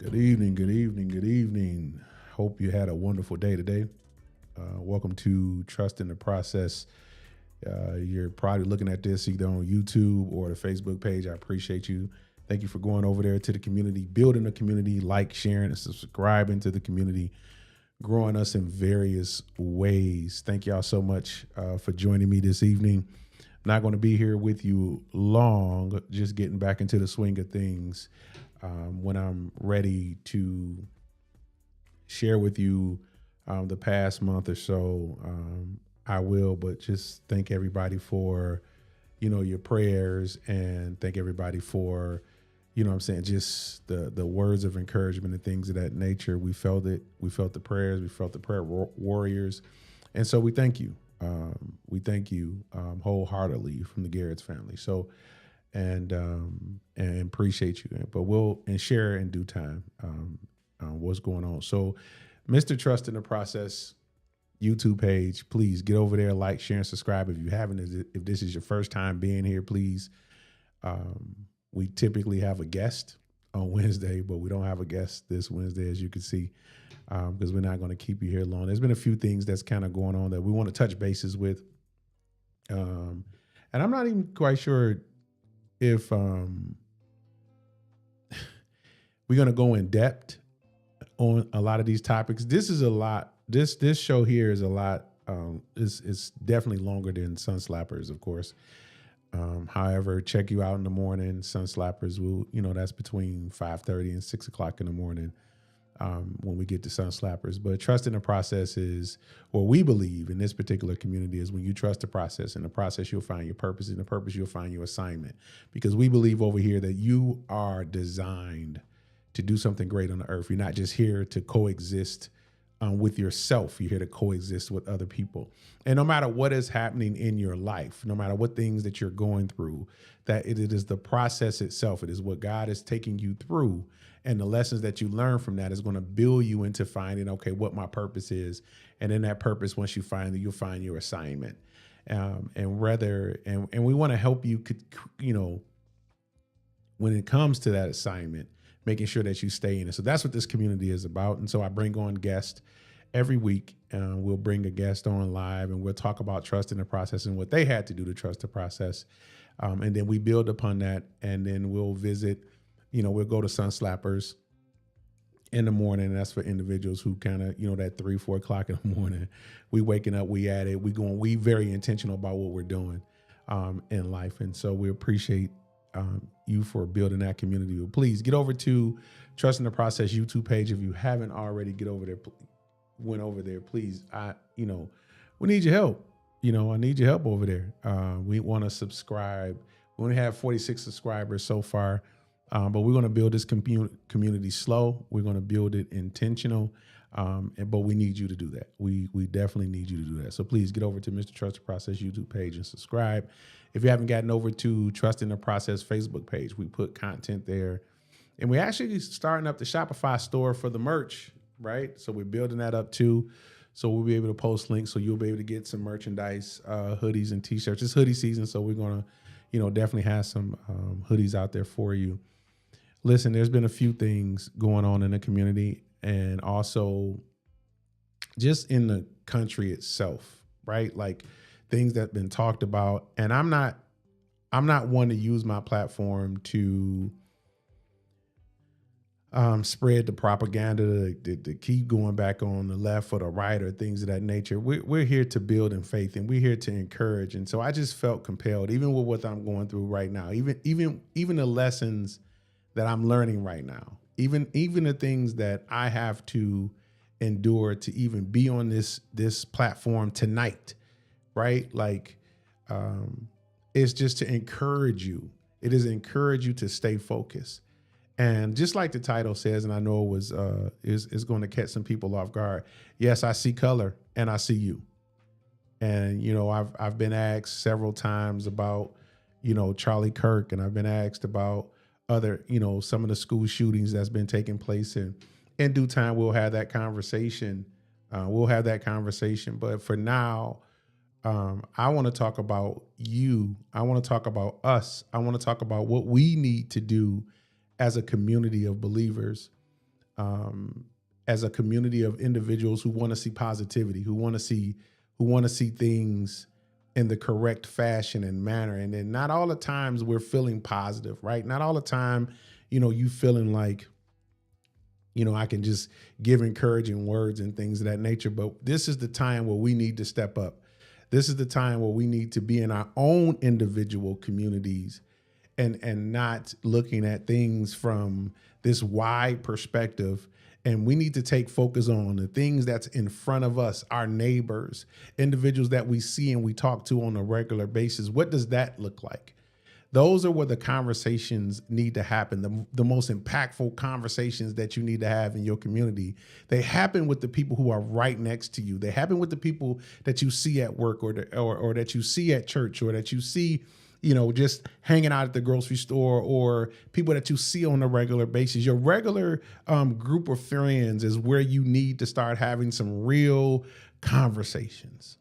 Good evening, good evening, good evening. Hope you had a wonderful day today. Welcome to Trust in the Process. You're probably looking at this either on YouTube or the Facebook page. I appreciate you. Thank you for going over there to the community, building the community, like, sharing, and subscribing to the community, growing us in various ways. Thank y'all so much for joining me this evening. Not going to be here with you long, just getting back into the swing of things. When I'm ready to share with you the past month or so, I will, but just thank everybody for, your prayers, and thank everybody for, what I'm saying, just the words of encouragement and things of that nature. We felt it. We felt the prayers. We felt the prayer warriors. And so we thank you. We thank you wholeheartedly from the Garrett's family. So, and appreciate you. But we'll share in due time what's going on. So, Mr. Trust in the Process YouTube page, please get over there, like, share, and subscribe. If you haven't, if this is your first time being here, please. We typically have a guest on Wednesday, but we don't have a guest this Wednesday, as you can see, because we're not going to keep you here long. There's been a few things that's kind of going on that we want to touch bases with. And I'm not even quite sure if we're going to go in depth on a lot of these topics. This is a lot. This show here is a lot. It's definitely longer than Sun Slappers, of course. However, check you out in the morning. Sun Slappers will, that's between 5:30 and 6 o'clock in the morning when we get to Sun Slappers. But trust in the process is, what we believe in this particular community is, when you trust the process, in the process you'll find your purpose, in the purpose you'll find your assignment. Because we believe over here that you are designed to do something great on the earth. You're not just here to coexist with yourself. You're here to coexist with other people. And no matter what is happening in your life, no matter what things that you're going through, that it is the process itself. It is what God is taking you through. And the lessons that you learn from that is going to build you into finding, okay, what my purpose is. And in that purpose, once you find it, you'll find your assignment. And we want to help you, when it comes to that assignment, making sure that you stay in it. So that's what this community is about. And so I bring on guests every week. We'll bring a guest on live, and we'll talk about trust in the process and what they had to do to trust the process. And then we build upon that, and then we'll visit, we'll go to Sun Slappers in the morning. And that's for individuals who kind of, that 3, 4 o'clock in the morning, we waking up, we at it, we very intentional about what we're doing in life. And so we appreciate you for building that community. But please get over to Trust in the Process YouTube page. If you haven't already, went over there, please. We need your help. I need your help over there. We want to subscribe. We only have 46 subscribers so far, but we're going to build this community slow. We're going to build it intentional. But we need you to do that. We definitely need you to do that. So please get over to Mr. Trust the Process YouTube page and subscribe. If you haven't gotten over to Trust in the Process Facebook page, we put content there. And we're actually starting up the Shopify store for the merch, right? So we're building that up too. So we'll be able to post links, so you'll be able to get some merchandise, hoodies and t-shirts. It's hoodie season, so we're going to, definitely have some hoodies out there for you. Listen, there's been a few things going on in the community, and also just in the country itself, right? Like things that have been talked about. And I'm not one to use my platform to spread the propaganda to keep going back on the left or the right or things of that nature. We're here to build in faith, and we're here to encourage. And so I just felt compelled, even with what I'm going through right now, even the lessons that I'm learning right now, even the things that I have to endure to even be on this platform tonight, right? Like, it's just to encourage you. It is encourage you to stay focused. And just like the title says, and I know it was is going to catch some people off guard. Yes, I see color and I see you. And I've been asked several times about Charlie Kirk, and I've been asked about other some of the school shootings that's been taking place. And in due time we'll have that conversation. But for now, I want to talk about you. I want to talk about us. I want to talk about what we need to do as a community of believers as a community of individuals who want to see positivity, who want to see things in the correct fashion and manner. And then not all the times we're feeling positive, right? Not all the time, you feeling like, I can just give encouraging words and things of that nature. But this is the time where we need to step up. This is the time where we need to be in our own individual communities and not looking at things from this wide perspective. And we need to take focus on the things that's in front of us, our neighbors, individuals that we see and we talk to on a regular basis. What does that look like? Those are where the conversations need to happen. The most impactful conversations that you need to have in your community, they happen with the people who are right next to you. They happen with the people that you see at work or that you see at church or that you see, just hanging out at the grocery store, or people that you see on a regular basis. Your regular group of friends is where you need to start having some real conversations,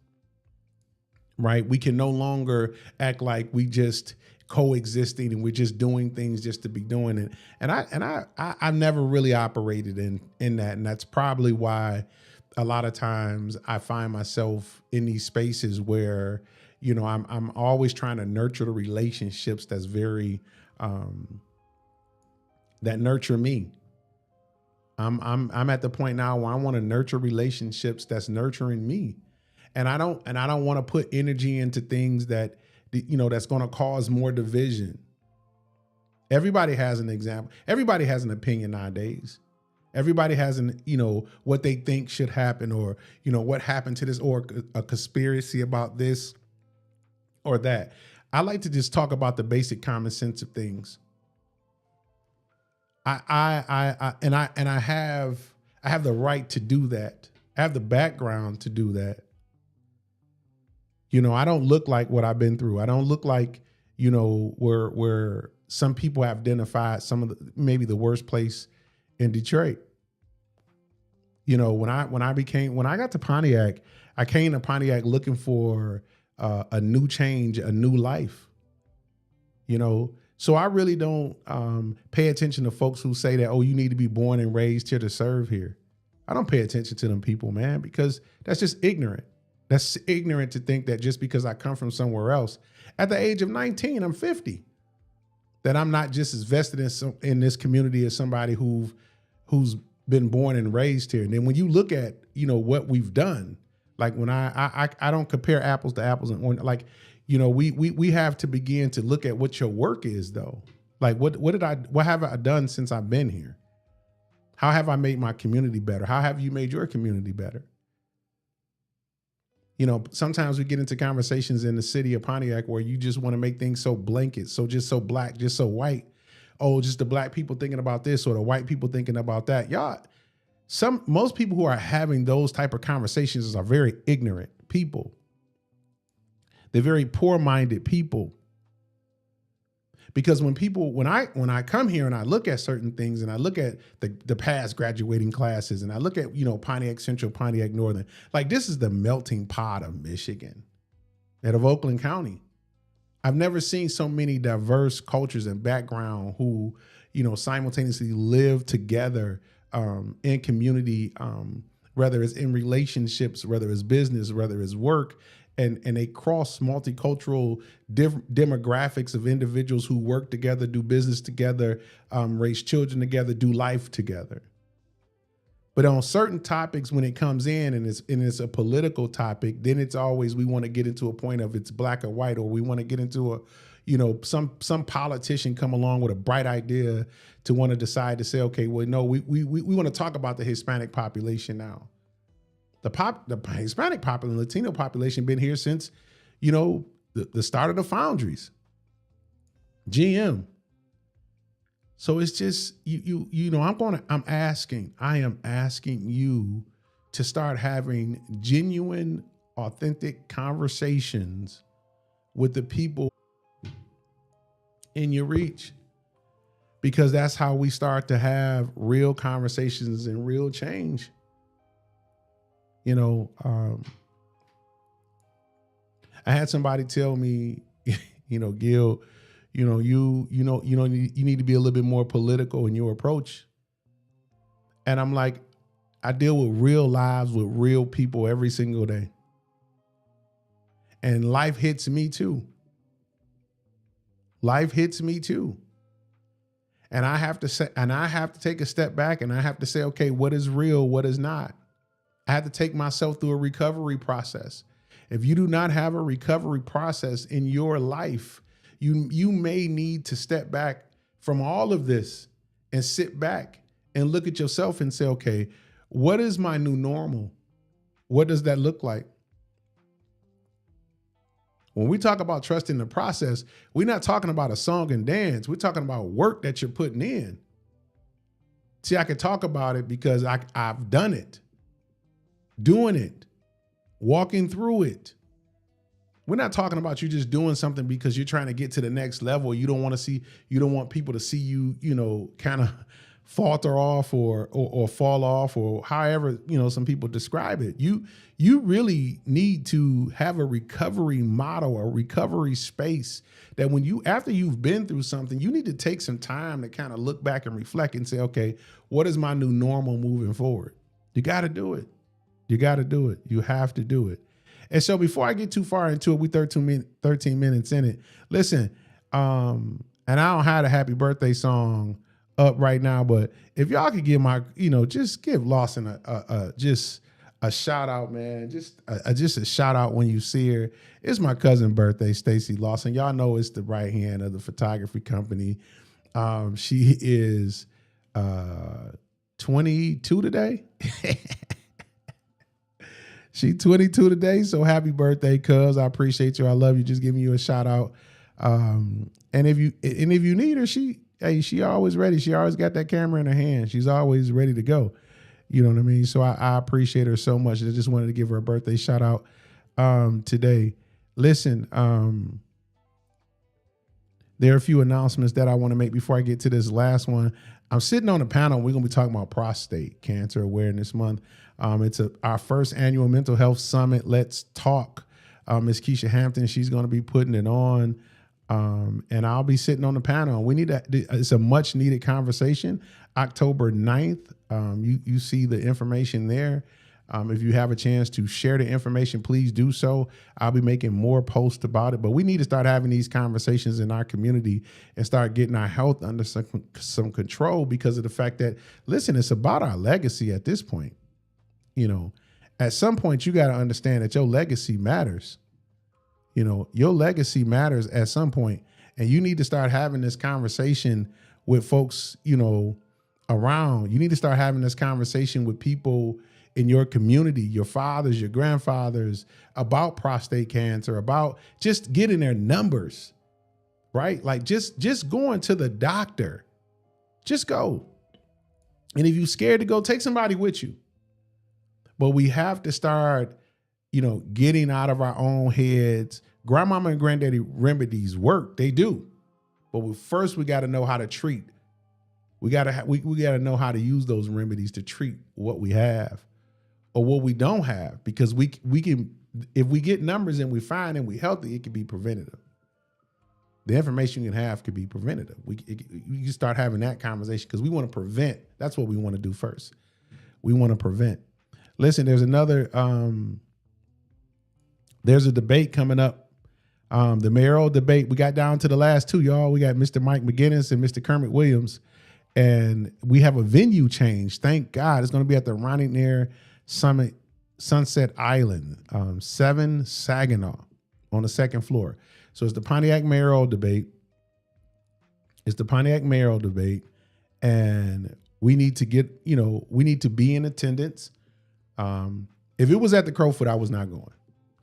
right? We can no longer act like we just coexisting and we're just doing things just to be doing it. And I never really operated in that. And that's probably why a lot of times I find myself in these spaces where, I'm always trying to nurture the relationships that's very, that nurture me. I'm at the point now where I want to nurture relationships that's nurturing me. And I don't want to put energy into things that, that's going to cause more division. Everybody has an example. Everybody has an opinion nowadays. Everybody has what they think should happen, or, what happened to this, or a conspiracy about this or that. I like to just talk about the basic common sense of things. I have the right to do that. I have the background to do that. I don't look like what I've been through. I don't look like, where some people have identified some of maybe the worst place in Detroit. When I got to Pontiac, I came to Pontiac looking for a new change, a new life. So I really don't pay attention to folks who say that, oh, you need to be born and raised here to serve here. I don't pay attention to them people, man, because that's just ignorant. That's ignorant to think that just because I come from somewhere else, at the age of 19, I'm 50, that I'm not just as vested in this community as somebody who's been born and raised here. And then when you look at, what we've done, like when I don't compare apples to apples, and like, we have to begin to look at what your work is, though. Like what have I done since I've been here? How have I made my community better? How have you made your community better? Sometimes we get into conversations in the city of Pontiac where you just want to make things so blanket, so black, just so white. Oh, just the black people thinking about this or the white people thinking about that. Most people who are having those type of conversations are very ignorant people. They're very poor-minded people. Because when I come here and I look at certain things and I look at the past graduating classes and I look at, Pontiac Central, Pontiac Northern, like this is the melting pot of Michigan and of Oakland County. I've never seen so many diverse cultures and background who, simultaneously live together in community, whether it's in relationships, whether it's business, whether it's work. And they cross multicultural demographics of individuals who work together, do business together, raise children together, do life together. But on certain topics, when it comes in and it's a political topic, then it's always we want to get into a point of it's black or white, or we want to get into some politician come along with a bright idea to want to decide to say, okay, well, no, we want to talk about the Hispanic population now. The Hispanic population, Latino population been here since, the start of the foundries, GM. So it's just, I am asking you to start having genuine, authentic conversations with the people in your reach, because that's how we start to have real conversations and real change. I had somebody tell me, Gil, you need to be a little bit more political in your approach. And I'm like, I deal with real lives with real people every single day. And life hits me too. Life hits me too. And I have to take a step back and I have to say, okay, what is real? What is not? I have to take myself through a recovery process. If you do not have a recovery process in your life, you may need to step back from all of this and sit back and look at yourself and say, okay, what is my new normal? What does that look like? When we talk about trusting the process, we're not talking about a song and dance. We're talking about work that you're putting in. See, I can talk about it because I've done it, doing it, walking through it. We're not talking about you just doing something because you're trying to get to the next level. You don't want people to see you, kind of falter off or fall off or however, some people describe it. You really need to have a recovery model, a recovery space that after you've been through something, you need to take some time to kind of look back and reflect and say, okay, what is my new normal moving forward? You got to do it. You got to do it. You have to do it. And so before I get too far into it, we 13 minutes in it. Listen, and I don't have a happy birthday song up right now, but if y'all could give just give Lawson a shout out, man. Just a shout out when you see her. It's my cousin birthday, Stacy Lawson. Y'all know it's the right hand of the photography company. She is 22 today. She 22 today, so happy birthday, cuz. I appreciate you. I love you. Just giving you a shout out. And if you need her, she always ready. She always got that camera in her hand. She's always ready to go. You know what I mean? So I appreciate her so much. I just wanted to give her a birthday shout out today. Listen, there are a few announcements that I want to make before I get to this last one. I'm sitting on a panel. We're going to be talking about Prostate Cancer Awareness Month. It's our first annual mental health summit. Let's talk. Ms. Keisha Hampton, she's going to be putting it on. And I'll be sitting on the panel. It's a much needed conversation. October 9th. You see the information there. If you have a chance to share the information, please do so. I'll be making more posts about it, but we need to start having these conversations in our community and start getting our health under some control because of the fact that, listen, it's about our legacy at this point. At some point you got to understand that your legacy matters. Your legacy matters at some point, and you need to start having this conversation with folks, around. You need to start having this conversation with people in your community, your fathers, your grandfathers, about prostate cancer, about just getting their numbers, right? Like just going to the doctor, just go. And if you're scared to go, take somebody with you. But we have to start, getting out of our own heads. Grandmama and granddaddy remedies work. They do. But first we got to know how to treat. We got to know how to use those remedies to treat what we have or what we don't have, because we can, if we get numbers and we find and we healthy, it can be preventative. The information you can have could be preventative. We can start having that conversation because we want to prevent. That's what we want to do first. We want to prevent. Listen, there's a debate coming up. The mayoral debate. We got down to the last two, y'all. We got Mr. Mike McGinnis and Mr. Kermit Williams. And we have a venue change. Thank God. It's going to be at the Ronnie Nair Summit Sunset Island, 7 Saginaw on the second floor. So it's the Pontiac mayoral debate. And we need to we need to be in attendance. If it was at the Crowfoot, I was not going.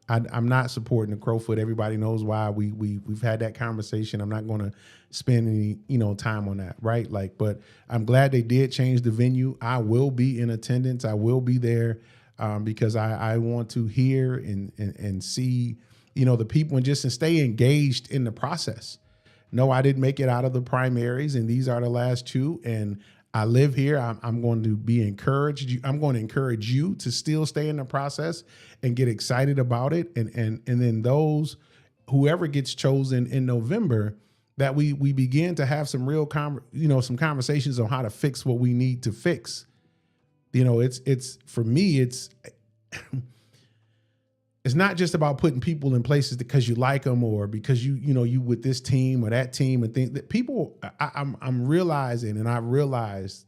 I'm not supporting the Crowfoot. Everybody knows why. We've had that conversation. I'm not going to spend any time on that, right? But I'm glad they did change the venue. I will be in attendance. I will be there because I want to hear and see the people and just stay engaged in the process. No, I didn't make it out of the primaries, and these are the last two. And I live here. I'm going to be encouraged. I'm going to encourage you to still stay in the process and get excited about it. And then whoever gets chosen in November, that we begin to have some real some conversations on how to fix what we need to fix. It's for me, it's not just about putting people in places because you like them or because you with this team or that team and things that people. I'm realizing, and I realized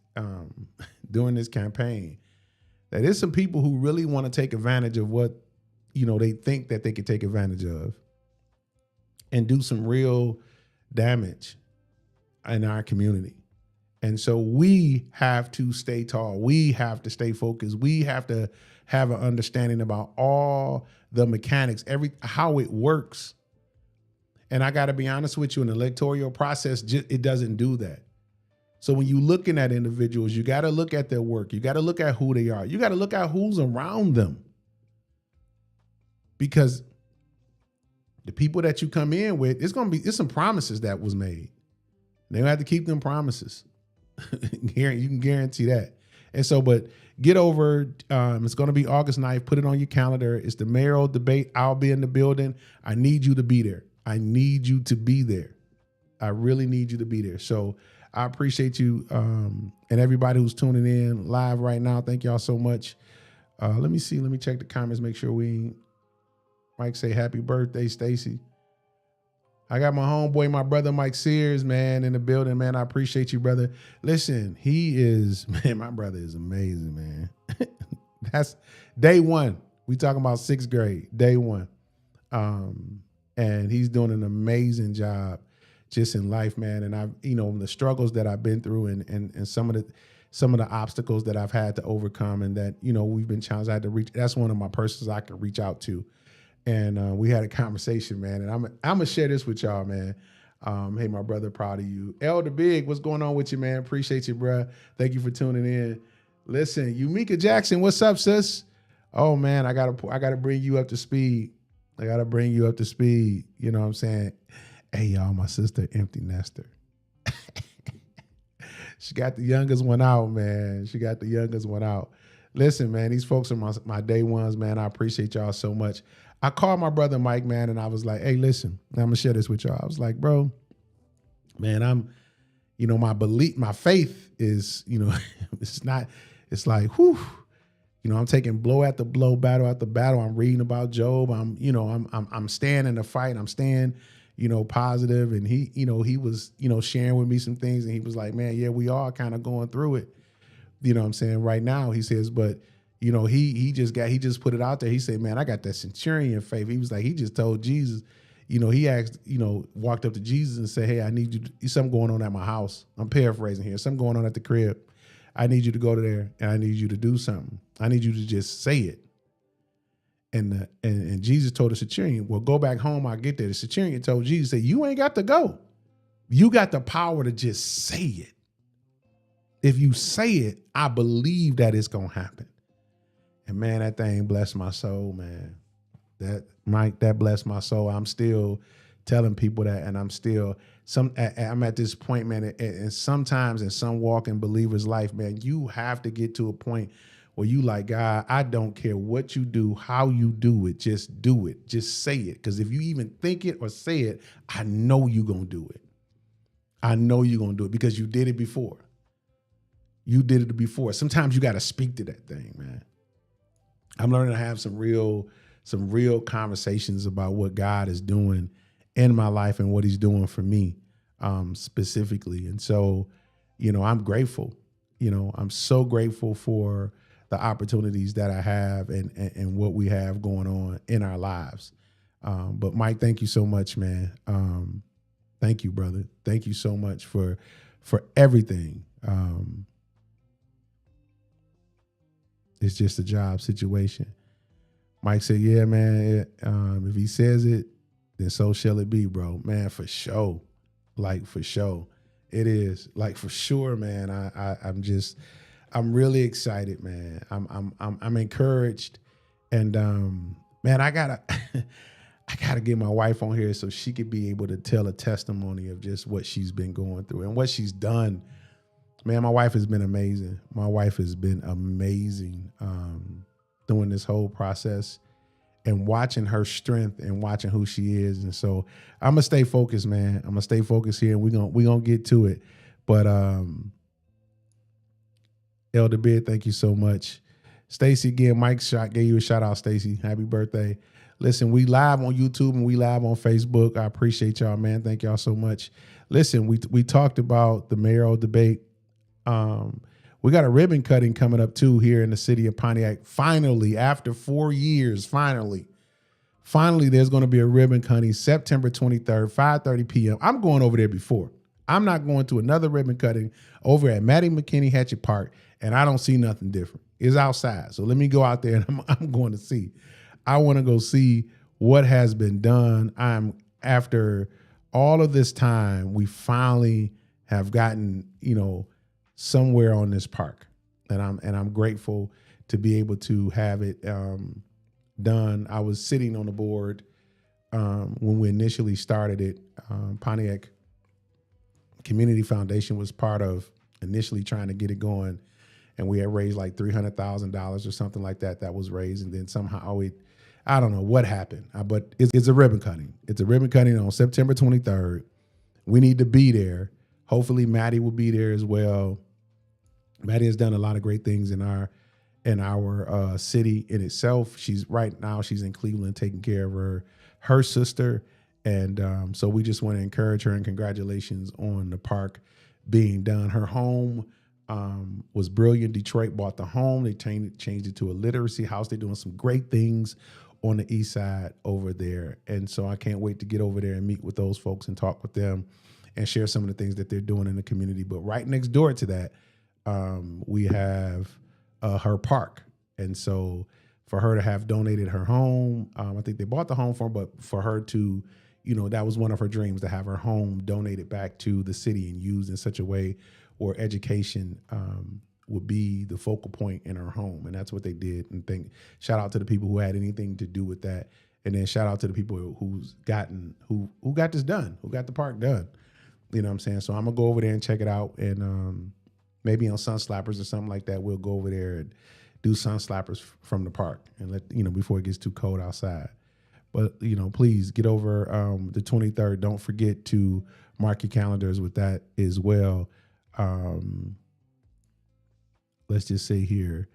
during this campaign that there's some people who really want to take advantage of what they think that they could take advantage of and do some real damage in our community. And so we have to stay tall. We have to stay focused. We have to have an understanding about all the mechanics, how it works. And I got to be honest with you, an electoral process, it doesn't do that. So when you're looking at individuals, you got to look at their work. You got to look at who they are. You got to look at who's around them. Because the people that you come in with, it's some promises that was made. They have to keep them promises. You can guarantee that. And so, but get over, it's going to be August 9th. Put it on your calendar. It's the mayoral debate. I'll be in the building. I need you to be there. I need you to be there. I really need you to be there. So I appreciate you and everybody who's tuning in live right now. Thank y'all so much. Let me see. Let me check the comments. Make sure Mike say happy birthday, Stacy. I got my homeboy, my brother, Mike Sears, man, in the building, man. I appreciate you, brother. Listen, my brother is amazing, man. That's day one. We talking about 6th grade, day one. And he's doing an amazing job just in life, man. And the struggles that I've been through and some of the obstacles that I've had to overcome and that, we've been challenged. I had to reach. That's one of my persons I can reach out to. And we had a conversation, man. And I'm gonna share this with y'all, man. Hey, my brother, proud of you. Elder Big, what's going on with you, man? Appreciate you, bro. Thank you for tuning in. Listen, Yumika Jackson, what's up, sis? Oh man, I gotta bring you up to speed. I gotta bring you up to speed. You know what I'm saying? Hey, y'all, my sister, empty nester. She got the youngest one out, man. She got the youngest one out. Listen, man, these folks are my day ones, man. I appreciate y'all so much. I called my brother Mike, man, and I was like, hey, listen, I'm going to share this with y'all. I was like, bro, man, my belief, my faith is, it's like, whew, I'm taking blow after blow, battle after battle. I'm reading about Job. I'm staying in the fight. I'm staying, positive. And he was, sharing with me some things and he was like, man, yeah, we are kind of going through it. You know what I'm saying? Right now, he says, but he just put it out there. He said, man, I got that centurion faith. He was like, he just told Jesus, he asked, walked up to Jesus and said, hey, I need you to, something going on at my house. I'm paraphrasing here. Something going on at the crib. I need you to go to there and I need you to do something. I need you to just say it. And Jesus told the centurion, well, go back home. I'll get there. The centurion told Jesus, say, you ain't got to go. You got the power to just say it. If you say it, I believe that it's going to happen. And man, that thing blessed my soul, man. That blessed my soul. I'm still telling people that, and I'm at this point, man. And sometimes in some walk in believer's life, man, you have to get to a point where you like, God, I don't care what you do, how you do it, just do it. Just say it. Because if you even think it or say it, I know you're going to do it. I know you're going to do it because you did it before. You did it before. Sometimes you got to speak to that thing, man. I'm learning to have some real conversations about what God is doing in my life and what he's doing for me specifically. And so, I'm grateful. I'm so grateful for the opportunities that I have and what we have going on in our lives. But Mike, thank you so much, man. Thank you, brother. Thank you so much for everything. It's just a job situation. Mike said, yeah, man, if he says it, then so shall it be, bro. Man, for sure. Like, for sure. It is. Like, for sure, man. I'm really excited, man. I'm encouraged. And man, I gotta get my wife on here so she could be able to tell a testimony of just what she's been going through and what she's done. Man, my wife has been amazing. My wife has been amazing during this whole process and watching her strength and watching who she is. And so I'm going to stay focused, man. I'm going to stay focused here and we're going to get to it. But Elder Bid, thank you so much. Stacy again, Mike shot gave you a shout out, Stacy. Happy birthday. Listen, we live on YouTube and we live on Facebook. I appreciate y'all, man. Thank y'all so much. Listen, we talked about the mayoral debate. We got a ribbon cutting coming up too here in the city of Pontiac. Finally, after 4 years, finally, there's going to be a ribbon cutting September 23rd, 5:30 p.m. I'm going over there before. I'm not going to another ribbon cutting over at Mattie McKinney Hatchet Park, and I don't see nothing different. It's outside. So let me go out there and I'm going to see. I want to go see what has been done. After all of this time, we finally have gotten, somewhere on this park. And I'm grateful to be able to have it done. I was sitting on the board when we initially started it. Pontiac Community Foundation was part of initially trying to get it going, and we had raised like $300,000 or something like that. That was raised, and then somehow I don't know what happened, but it's a ribbon cutting. It's a ribbon cutting on September 23rd. We need to be there. Hopefully, Mattie will be there as well. Mattie has done a lot of great things in our city in itself. She's in Cleveland taking care of her sister. And so we just want to encourage her, and congratulations on the park being done. Her home was brilliant. Detroit bought the home. They changed it to a literacy house. They're doing some great things on the east side over there. And so I can't wait to get over there and meet with those folks and talk with them and share some of the things that they're doing in the community. But right next door to that, we have her park. And so for her to have donated her home, I think they bought the home for her, but for her to, that was one of her dreams, to have her home donated back to the city and used in such a way where education would be the focal point in her home. And that's what they did. And shout out to the people who had anything to do with that. And then shout out to the people who got this done, who got the park done. You know what I'm saying? So I'm gonna go over there and check it out. And maybe on Sun Slappers or something like that, we'll go over there and do Sun Slappers from the park and before it gets too cold outside. But, please get over the 23rd. Don't forget to mark your calendars with that as well. Let's just say here,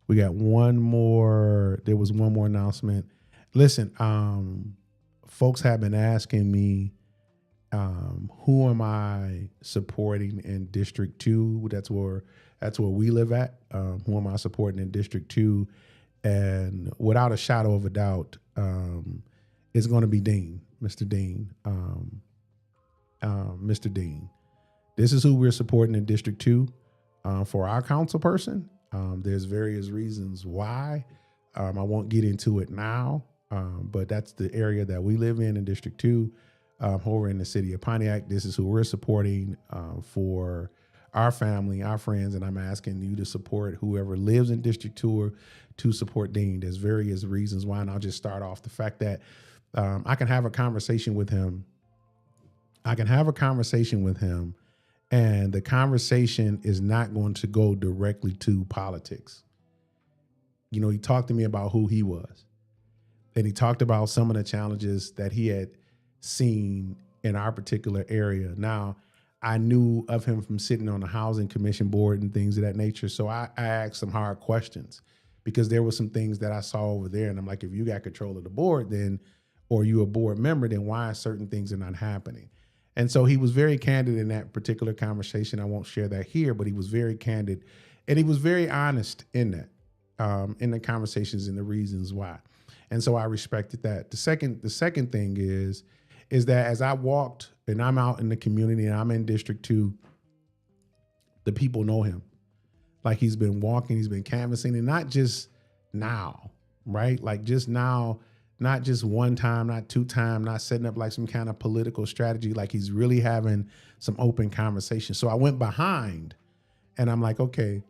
we got there was one more announcement. Listen, folks have been asking me, who am I supporting in District 2? That's where we live at. Who am I supporting in District 2? And without a shadow of a doubt, it's going to be Dean, Mr. Dean. Mr. Dean. This is who we're supporting in District 2 for our council person. There's various reasons why. I won't get into it now, but that's the area that we live in District 2. Over in the city of Pontiac, this is who we're supporting for our family, our friends, and I'm asking you to support whoever lives in District 2 to support Dean. There's various reasons why, and I'll just start off the fact that I can have a conversation with him. And the conversation is not going to go directly to politics. He talked to me about who he was, and he talked about some of the challenges that he had seen in our particular area. Now, I knew of him from sitting on the housing commission board and things of that nature. So I asked some hard questions because there were some things that I saw over there. And I'm like, if you got control of the board, or you a board member, then why certain things are not happening? And so he was very candid in that particular conversation. I won't share that here, but he was very candid and he was very honest in that, in the conversations and the reasons why. And so I respected that. The second thing is that as I walked and I'm out in the community and I'm in District 2, the people know him. Like he's been walking, he's been canvassing, and not just now, right? Like just now, not just one time, not two times, not setting up like some kind of political strategy. Like he's really having some open conversation. So I went behind and I'm like, okay,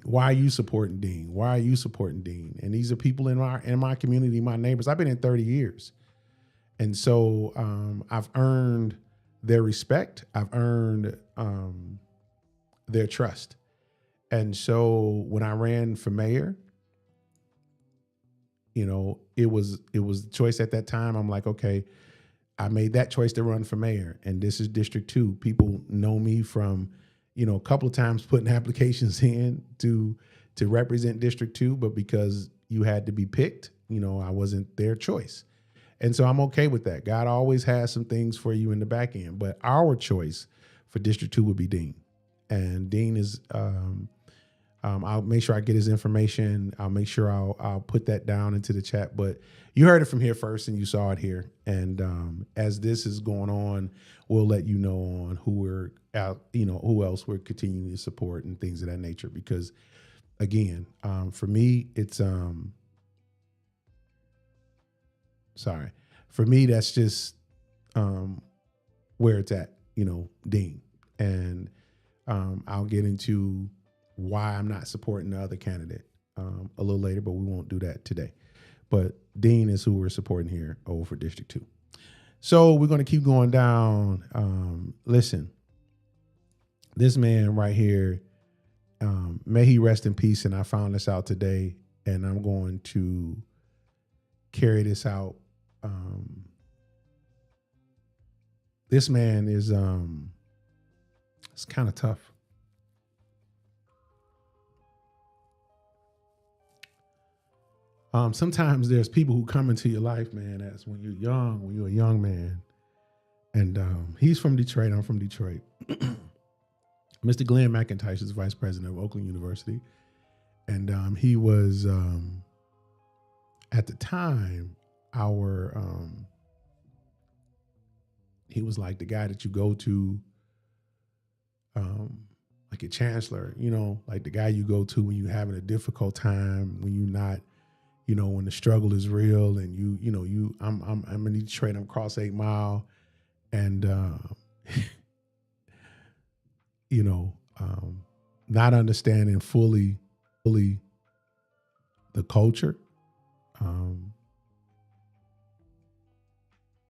why are you supporting Dean? Why are you supporting Dean? And these are people in my community, my neighbors. I've been in 30 years. And so I've earned their respect. I've earned their trust. And so when I ran for mayor, it was the choice at that time. I'm like, okay, I made that choice to run for mayor, and this is District 2. People know me from, a couple of times putting applications in to represent District 2, but because you had to be picked, I wasn't their choice. And so I'm okay with that. God always has some things for you in the back end, but our choice for District 2 would be Dean. And Dean is, I'll make sure I get his information. I'll make sure I'll put that down into the chat. But you heard it from here first and you saw it here. And as this is going on, we'll let you know on who we're out, who else we're continuing to support and things of that nature. Because again, for me, it's, for me, that's just where it's at, Dean. And I'll get into why I'm not supporting the other candidate a little later, but we won't do that today. But Dean is who we're supporting here over for District 2. So we're going to keep going down. Listen, this man right here, may he rest in peace. And I found this out today, and I'm going to carry this out. This man is, it's kind of tough. Sometimes there's people who come into your life, man, as when you're a young man. And he's from Detroit. I'm from Detroit. Mr. Glenn McIntosh is vice president of Oakland University. And he was, at the time, he was like the guy that you go to, like a chancellor, like the guy you go to when you're having a difficult time, when you're not, when the struggle is real, and I'm in Detroit, I'm across 8 Mile, and not understanding fully the culture,